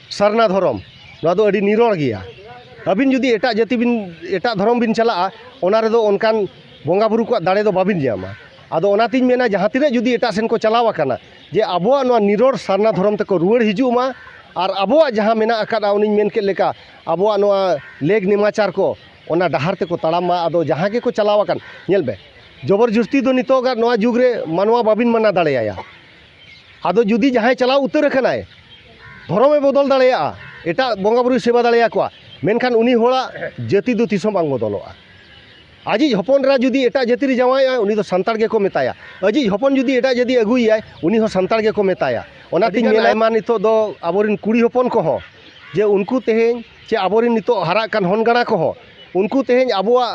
sarna धरम नवा दो अड़ी निरोड़ गया अबिन जुदी एटा जाति बिन एटा धरम बिन चला ओना रे दो ओनकान बोंगा बुरु को दाड़े दो बाबिन जामा आदो ओनातिन मेना जहाँ तिना जुदी एटा सेन को चलावा काना जे आबोआ नवा निरोड़ सारना धरम तको रुवाड़ हिजुमा और आबोआ जहाँ मेना अकादा उनिन मेन के लेका आबोआ नवा लेग निमाचार को ओना डहार ते को तड़ामा आदो जहाँ के को चलावा कान नेल बे जबरदस्ती दो नितोगा नवा जुग रे मानवा बाबिन मना दाड़ेया आदो जुदी जहाँ चलाव उतर कनाय धरमे बदल दाड़ेया एटा बोंगा बुरु सेवा दाड़ेया को मेनखान उनी होड़ा जाति दो तीसों बांग बदलोआ आजिज हपनरा जुदी एटा जाति जावाया उनी दो संताड़ के को मेताया आजिज हपन जुदी एटा जदि अगुइया उनी हो संताड़ के को मेताया ओनातिन मेनायमा नितो दो आबोरिन कुड़ी हपन को हो जे उनको तेहें चे आबोरिन नितो हरा कान हनगाड़ा को हो उनको तेहें आबोआ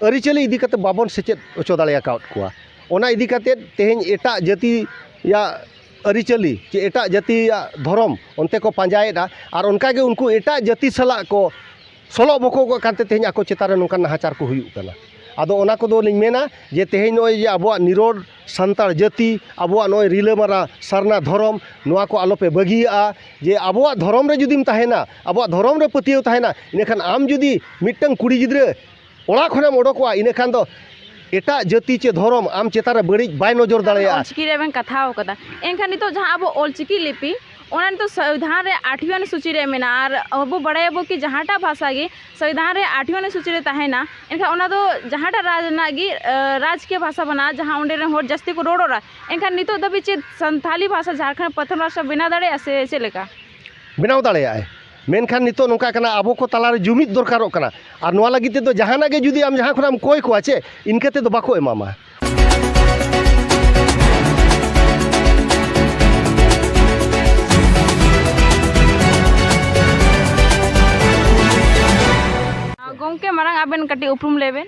अरिचली इदी कते बाबन सेचेत ओचो दाड़ेया काउट कोआ ओना इदी कते तेहें एटा जाति या अरिचली चे एटा जाति धरम उनते को पांजाएदा और उनकागे उनको एटा जाति सला को सोलो बको को कांते तेहें आको चेतारे नोंकान नाहाचार को हुयुग कना आदो ओना को दो लिंग मेना जे तेहें नोय जे आबोआ निरोड़ संताड़ जाति आबोआ नोय रिलामारा सारना धरम नोआ को आलोपे बगिया जे आबोआ धरम रे जुदीम ताहेना आबोआ धरम रे पतियो ताहेना इनेखान आम जुदी मिट्टन कुड़ी गिद्रे ओड़ा खनेम ओडोकवा इनेखान दो एटा जाति चे धरम आम चेतारे बड़ी बाय नजर दाड़ेया ऑलचिकी रे बेन कथाओ कदा एनखान नितो जहां आबो ऑलचिकी लिपि ओना तो संविधान रे 8वां सूची रे मेना और अबो बड़ायबो कि जहांटा भाषा गे संविधान रे 8वां सूची रे ताहेना एनखान ओना दो जहांटा राजनागी राजकीय भाषा बना जहां ओंडे रे होर जस्ती को रोडोरा एनखान नितो दबि चे संथाली भाषा झारखंड प्रथम राष्ट्र बिना दाड़े से चलेका बनाव दाड़ेया मेनखान नितो नोंका कना आबो को तलारे जुमिद दरकारोग कना और नोआ लागिते तो जहाना गे जुदी आम जहां खनाम कोय को आचे इनकेते दो बाको एमामा गोंके मारांग आबेन कटी उपरुम लेबेन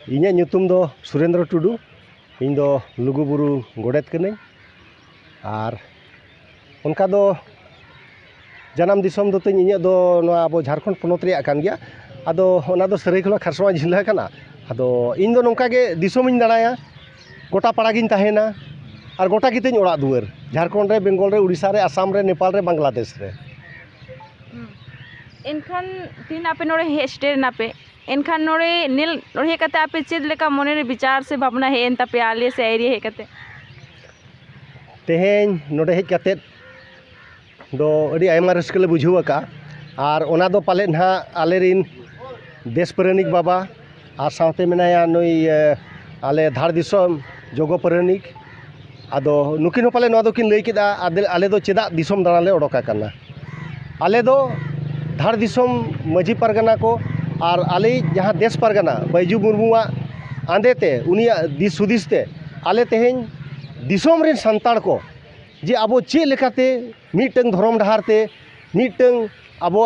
इन्या ᱧᱩᱛᱩᱢ दो सुरेंद्र टुडू इन दो लुगुबुरु गोडेत कने और उनका दो जन्म दिसम दो तिन इन्या दो नोआ आबो झारखंड पोनोत रिया कान गया आदो ओना दो सराइकेला खरसवा जिला काना आदो इन दो नोंका गे दिसम इन दाड़ाया गोटा पाड़ा गिन ताहेना और गोटा गितिन ओड़ा दुआर झारखंड रे बेंगल रे उड़ीसा रे आसाम रे नेपाल रे बांग्लादेश रे एनखान तीन आपे नोड़े हे स्टेर नापे एनखान नोड़े नील नोड़े कते आपे चेद लेका मने रे विचार से भावना हे एन तापे आले से एरिया हे कते तेहें नोड़े हे कते दो अड़ी आयमा रस्कले बुझुआ का और ओना दो पाले ना आले रिन देश परनिक बाबा और साथे मेनाया नई आले धार दिसम जोगो परनिक आदो नुकिन हो पाले नोआ दो किन लई केदा आले दो चेदा दिसम दाड़ाले ओडोका काना आले दो धार दिसम मझी परगना को और आले जहाँ देश परगना बैजू मुर्मुआ आंदेते उनिया दिस हुदिसते आले तेहें दिसम रे संताड़ को जे आबो चे लेकाते मिटंग धरम डहारते मिटंग आबो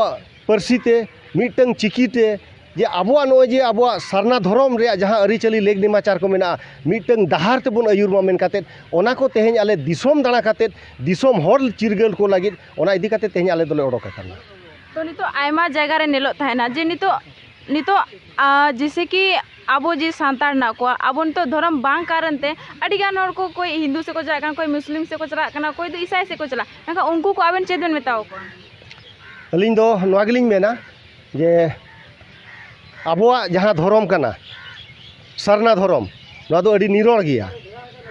परसीते मिटंग चिकीते जे आबोआ नो जे आबोआ सारना धरम रे जहाँ अरिचली लेग निमाचार को मेना मिटंग डहार ते बन आयुरमा मेन काते ओना को तेहें आले दिसम दाड़ा काते दिसम हर चिरगल को लागिद ओना इदी काते तेहें आले दोले ओडोका काना तो नितो आयमा जगह रे नेलो थायना जे नितो नितो जैसे कि आबो जी सांतार ना को आबो तो धर्म बांग कारण ते अडिगान और को कोई हिंदू से को चला कोई मुस्लिम से को चला कना कोई तो ईसाई से को चला नका उनको को आबेन चेदन मेताओ को अलिंग दो नोआ गिलिंग मेना जे आबोआ जहाँ धरम कना सारना धरम नोआ दो अडी निरोड़ गया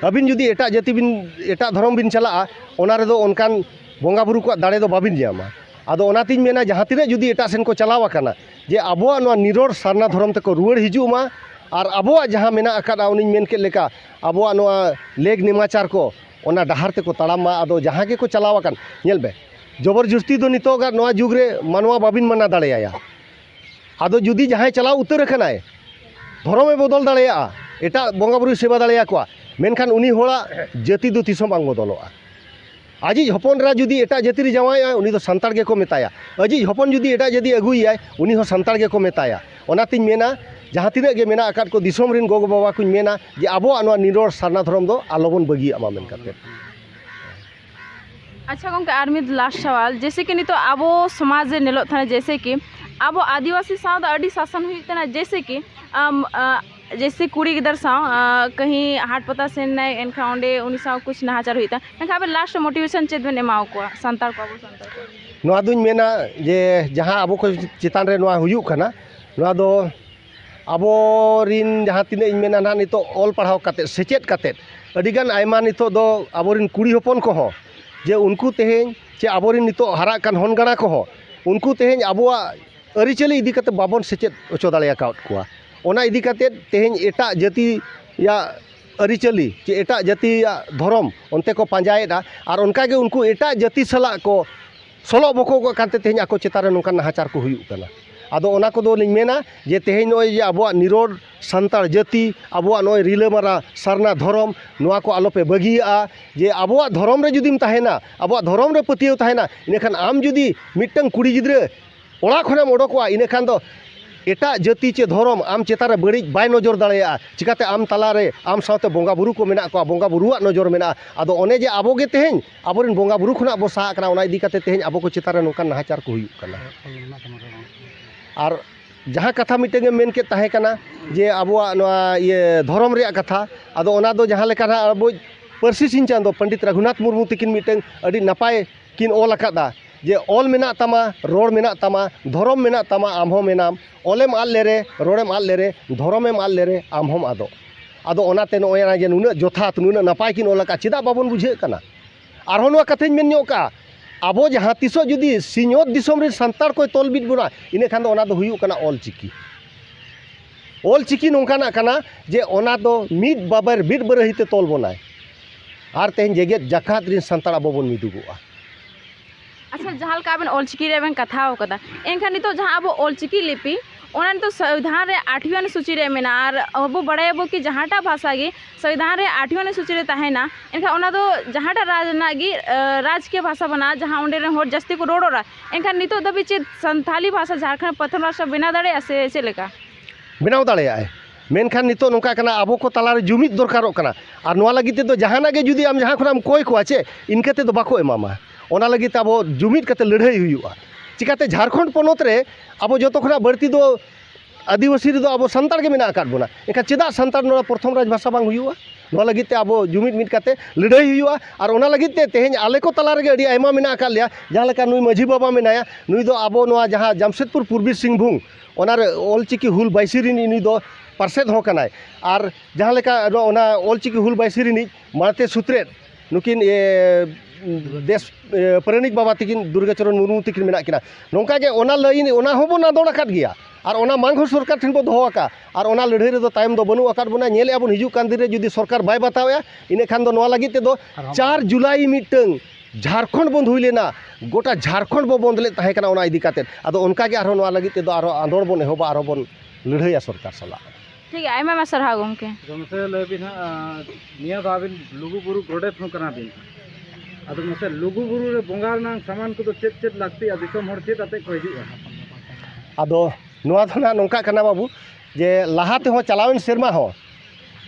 अबिन जुदी एटा जाति बिन एटा धरम बिन चला ओना रे दो उनकान बोंगा बुरु को दाड़े दो बाबिन जामा आदो ओनातिन मेना जहाँ तिना जुदी एटा सेन को चलावा काना जे आबोआ नोआ निरोड़ सारना धरम तको रुवाड़ हिजुमा और आबोआ जहाँ मेना अकादा उनिन मेन के लेका आबोआ नोआ लेग निमाचार को ओना डहार ते को तड़ामा आदो जहाँ के को चलावा कान नेल बे जबरदस्ती दो नितोगा नोआ जुग रे मानवा बाबिन मना दाड़ेया आदो जुदी जहाँ चलाव उतर कनाय धरमे बदल दाड़ेया एटा बोंगा बुरु सेवा दाड़ेया को मेनखान उनी होड़ा जाति दो तीसों बांग बदलोआ आजिज हपनरा जुदी एटा जाति जावाया उनी दो संताड़ के को मेताया आजिज हपन जुदी एटा जदि अगुइया उनी हो संताड़ के को मेताया ओनातिन मेना जहाँ तिना गे मेना आकाद को दिसोम रिन गोगो बाबा कुछ मेना जे आबोआ नोआ निरोड़ सारना धरम दो आलोबन बगी आमा मेन काते अच्छा गोंके आर मिद लास्ट सवाल जैसे कि नितो आबो समाज नेलो थाने जैसे कि आबो आदिवासी साथ अडी शासन हुई तना जैसे कि जैसे कुड़ी गिदर साव कहीं हाट पता सेन नाय एनखा ओंडे उनी साव कुछ नाहाचार हुईता एनखा अब लास्ट मोटिवेशन चेत बेन एमाव को संतार को अब संतार को नोआ दुñ मेना जे जहाँ आबो को चितान रे नोआ हुयुग कना नोआ दो आबो रिन जहाँ तिने इन मेना ना नितो ऑल पढ़ाव काते सेचेत काते अडिगान आयमा नितो दो आबो रिन कुड़ी होपन को हो जे उनको तेहेñ चे आबो रिन नितो हारा कान होनगणा को हो उनको तेहेñ आबोआ अरिचली इदी काते बाबन सेचेत ओचो दाड़ेया काउट कुआ ओना इदी काते तेहेñ एटा जाति या अरिचली चे एटा जाति या धर्म ओनते को पांजाएदा और उनका के उनको एटा जाति सला को सोलो बको को कानते तेहेñ आको चेतारे नोंकान नाहाचार को हुयुग कना आदो ओना कोदो लिñ मेना जे तेहेñ नोय जे आबोआ निरोड़ सान्ताड़ जाति आबोआ नोय रिलामारा सारना धर्म नोआ को आलोपे बगिया जे आबोआ धर्म रे जुदिम ताहेना आबोआ धर्म रे पतियो ताहेना इनेखान आम जुदी मिटटन कुड़ी गिद्रे ओड़ा खनेम ओडोकवा इनेखान दो एटा जाति चे धर्म आम चेतारे बड़िज बाय नजर दाड़ेया चिकाते आम तालारे आम साथे बोंगा बुरु को मेना को बोंगा बुरुआ नजर मेना आदो ओने जे आबो गे तेहेñ आबोरेन बोंगा बुरु खना बो सा कना ओना इदी काते तेहेñ आबो को चेतारे नोंकान नाहाचार को हुयुग कना और जहाँ कथा मिटेंगे मेन के ताहे कना जे आबोआ नोआ ये धर्म रे कथा आदो ओना दो जहाँ लेका आबो पारसी सिंह चांदो पंडित रघुनाथ मुर्मू तिकिन मिटें अडी नपाय किन ऑल अकादा जे ऑल मेना तमा रोड़ मेना तमा धर्म मेना तमा आमहो मेनाम ऑलेम आल लेरे रोड़ेम आल लेरे धर्मेम आल लेरे आमहोम आदो आदो ओनाते नोया जे नुना जथात नुना नपाय किन ऑल अका चिदा बाबन बुझे कना आरो नोआ कथाñ मेन ᱧᱚᱜ का आबो जहाँ तीसो जुदी सिंहत दिसोम रे संतार को तोल बिद बुना इने खान दो ओना दो हुयुग कना ऑल चिकी नोंकाना कना जे ओना दो मिद बाबर बिद बरहिते तोल बोनाय आर तेहेñ जेगेत जाकात रिन संतार आबो बोन मिदुगोआ अच्छा जहाँ लका आबेन ऑलचिकी रे बेन कथा कदा एनखान नितो जहाँ अब ऑलचिकी लिपि ओना तो संविधान रे 8वां सूची रे मेना और अब बड़ायबो कि जहाँटा भाषा गे संविधान रे 8वां सूची रे ताहेना एनखा ओना दो जहाँटा राजनागी राजकीय भाषा बना जहाँ ओंडे रे होर जस्ती को रोडोरा एनखा नितो दबी चे संथाली भाषा झारखंड प्रथम राष्ट्र बिना दाड़े से चलेका बनाव दाड़ेया मेनखान नितो नोंका कना आबो को तालारे जुमिद दरकारोग कना और नोआ लगी ते दो जहाना गे जुदी आम जहाँ खनाम कोय को आचे इनके ते दो बाको एमामा ओना लगी ते आबो जुमिद कते लड़ाई हुयुआ चिकाते झारखंड पोनोत रे आबो जतो खना बढ़ती दो आदिवासी दो आबो संतार गे मेना आकाद बोना एनखा चेदा संतार नोआ प्रथम राज भाषा बांग हुयुआ नोआ लगी ते आबो जुमिद मिद काते लड़ाई हुयुआ और ओना लगी ते तेहेñ आले को ताला रे अडी आयमा मेना आकाद लिया जहाँ लेका नुई माझी बाबा मेनाया नुई दो आबो नोआ जहाँ जामशेदपुर पूर्वी सिंहभूम ओना रे ऑलचिकी हुल बाइसिरिन नुई दो पार्षद हो कनाय और जहाँ लेका ओना ऑलचिकी हुल बाइसिरिन माते सुत्रेत नुकिन ये देश परनिक बाबा तकिन दुर्गाचरण मुर्मू तकिन मेना किना नोंका गे ओना लाइन ओना होबो नादोड़ आकाद गिया और ओना मांग हो सरकार ठेन बो दोहो आका और ओना लड़ाई रे दो तायम दो बनु आकाद बोना नेले आबन हिजु कान दिन रे जुदी सरकार बाय बतावया इने खान दो नोआ लगी ते दो 4 जुलाई मिटंग झारखंड बंद हुई लेना गोटा झारखंड बो बंद ले ताहे कना ओना इदी काते आदो उनका गे आरो नोआ लगी ते दो आरो आंदोलन बन एहोबा आरो बन लड़ाईया सरकार सला ठीक है आयमा मा सरहा गमके गमसे लेबिन निया दाबिन लुगु बुरु गोडेत नु कना बिन आदो मसे लुगु बुरु रे बोंगार ना सामान को तो चेत लागती आदिसम हर चेत आते को हिजुआ आदो नोआ दो ना नोंका कना बाबू जे लाहाते हो चलावन सेरमा हो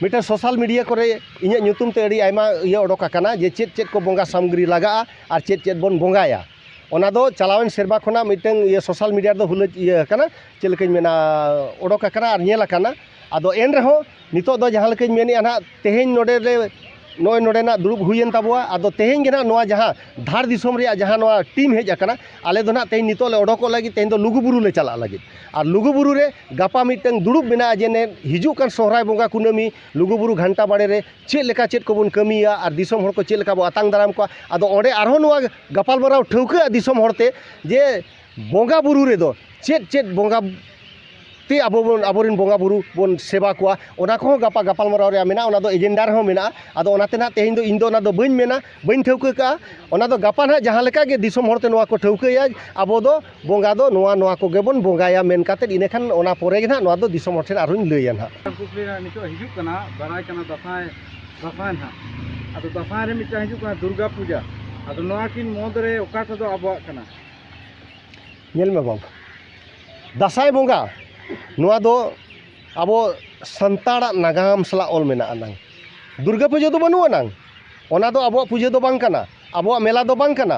मिटे सोशल मीडिया करे इᱧ ᱧᱩᱛᱩᱢ ते अड़ी आयमा इया ओडोका कना जे चेत को बोंगा सामग्री लगा और चेत बोन बोंगाया ओना दो चलावन सेरमा खना मिटeng ये सोशल मीडिया दो हुल इया कना चेलकኝ मेना ओडोका कना और नेला कना आदो एन रहो नितो दो जहाँ लेकኝ मेनी ना तेहेñ नोडे रे नोय नोडेना दुरुब हुयेन ताबुआ आदो तेहेñ गे ना नोआ जहाँ धार दिसोम रे जहाँ नोआ टीम हेज आकना आले दो ना तेहेñ नितो ले ओडोको लगी तेहेñ दो लुगुबुरु ले चला लगी और लुगुबुरु रे गापा मिटeng दुरुब मेना जेने हिजु कान सोहराय बोंगा कुनामी लुगुबुरु घंटा बाड़े रे चेद लेका चेद को बोन कमिया और दिसोम हर को चेद लेका बो आतांग दाराम को आदो ओंडे आरो नोआ गपाल माराव ठौका दिसोम हरते जे बोंगा बुरु रे दो चेद बोंगा ते आबोरिन बोंगा बुरु बोन सेवा कोआ ओना को गापा गपाल माराव रे मेना ओना दो एजेंडा रे मेना आदो ओनाते ना तेहेñ दो इन दो ओना दो बइन मेना बइन ठौका का ओना दो गापा ना जहाँ लेका गे दिसोम हरते नोआ को ठौकाया आबो दो बोंगा दो नोआ को गे बोन बोंगाया मेन काते इने खान ओना पोरे गे ना नोआ दो दिसोम हरते आरोñ लैया ना कुकली ना नितो हिजु कना बाराय कना दफाय ना आदो दफाय रे मिटा हिजु कना दुर्गा पूजा आदो नोआ किन मोद रे ओकाटा दो आबो कना नेल में बाबू दासाय बोंगा नोआ दो आबो संताड़ा नागाम सला ऑल मेना नांग दुर्गा पूजा दो बनुआ नांग ओना दो आबो पूजा दो बांग कना आबो मेला दो बांग कना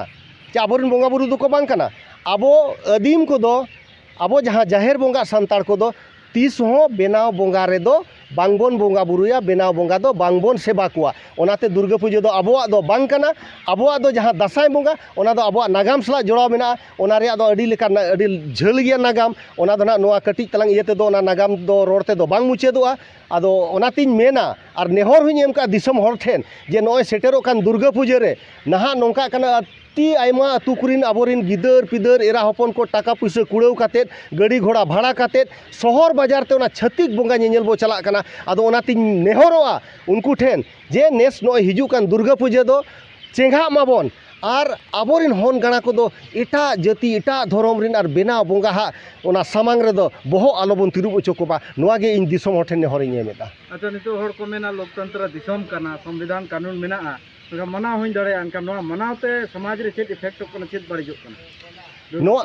चे आबोरिन बोंगा बुरु दो को बांग कना आबो आदिम को दो आबो जहाँ जाहेर बोंगा संताड़ को दो तीस हो बेनाव बोंगा रे दो बांगबन बोंगा बुरुया बेनाव बोंगा दो बांगबन सेवा कोआ ओनाते दुर्गा पूजा दो आबोआ दो बांग कना आबोआ दो जहां दासाई बोंगा ओना दो आबोआ नागाम सला जोड़ाव मेना ओना रेया दो अडी लेका अडी झेल गया नागाम ओना दो ना नोआ कटिज तलांग इयते दो ओना नागाम दो रोड़ते दो बांग मुचेदोआ आदो ओनातिन मेना और नेहर हुई एम का दिसम हर ठेन जे नॉय सेटेरो कान दुर्गा पूजा रे नहा नोंका कना ती आयमा अतु कुरिन आबोरिन गिदर पिदर एरा हपन को टाका पैसा कुड़ाव कातेत गाड़ी घोड़ा भाड़ा कातेत शहर बाजार ते ओना छतिक बोंगा नेल बो चला कना आदो ओनातिन नेहरोआ उनको ठेन जे नेस नॉय हिजू कान दुर्गा पूजा दो चेंगा माबन और आबोरिन हन गाना को दो एटा जाति एटा धर्म रिन और बेना बोंगा हा ओना सामांग रे दो बहु आलोबन तिरुब चोकोबा नोआ गे इन दिसम हर ठेन नेहरिन एमेदा अच्छा नितो हर को मेना लोकतंत्र दिसम कना संविधान कानून मेना मनाव हुई दाड़े अनका मनावते समाज रे चेत इफेक्ट को चेत बड़िजो कना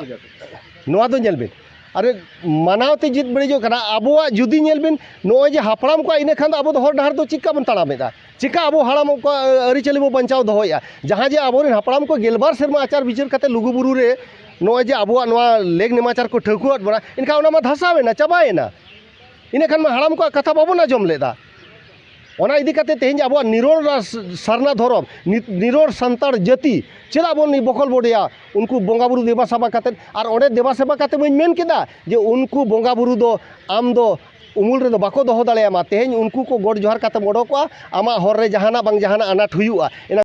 नोआ दो नेल बिन अरे मानावते जित बड़िजो कना आबोआ जुदी नेल बिन नोय जे हापड़ाम को इने खान दो आबो दो हर डहार दो चिक्का बन ताड़ामेदा चिक्का आबो हाड़ाम को अरिचली बो बंचाव दोहोया जहां जे आबोरिन हापड़ाम को गेलबार सेरमा आचार विचार काते लुगु बुरु रे नोय जे आबोआ नोआ लेग नेमाचार को ठकुआत बना इनका ओना मा धसावेना चाबायना इने खान मा हाड़ाम को कथा बाबो ना जम लेदा ओना इदी काते तेहें आबो निरोल सरना धरम निरोल संतार जाति चेदा बन बकल बोडिया उनको बोंगा बुरु देवा सेवा काते और ओंडे देवा सेवा काते बन मेन केदा जे उनको बोंगा बुरु दो आम दो उमुल रे दो बाको दोहो दाड़ेयामा तेहें उनको को गोड जोहार काते ओडोकोआ आमा हर रे जहाना बांग जहाना अनाट हुयुआ।